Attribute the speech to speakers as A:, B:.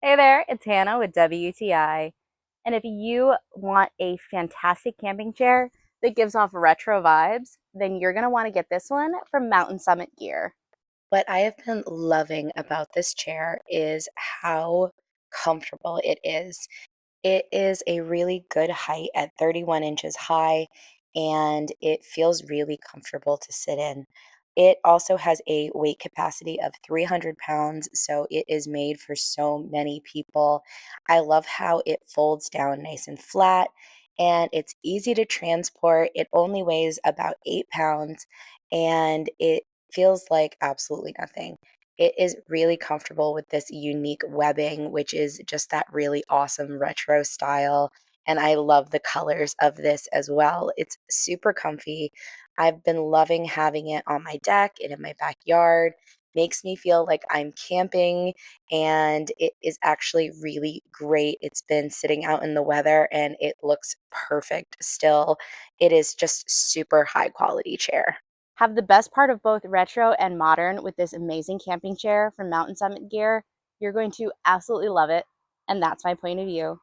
A: Hey there, it's Hannah with WTI. And if you want a fantastic camping chair that gives off retro vibes, then you're going to want to get this one from Mountain Summit Gear.
B: What I have been loving about this chair is how comfortable it is. It is a really good height at 31 inches high, and it feels really comfortable to sit in. It also has a weight capacity of 300 pounds, so it is made for so many people. I love how it folds down nice and flat, and it's easy to transport. It only weighs about 8 pounds, and it feels like absolutely nothing. It is really comfortable with this unique webbing, which is just that really awesome retro style. And I love the colors of this as well. It's super comfy. I've been loving having it on my deck and in my backyard. Makes me feel like I'm camping, and it is actually really great. It's been sitting out in the weather and it looks perfect still. It is just super high quality chair.
A: Have the best part of both retro and modern with this amazing camping chair from Mountain Summit Gear. You're going to absolutely love it, and that's my point of view.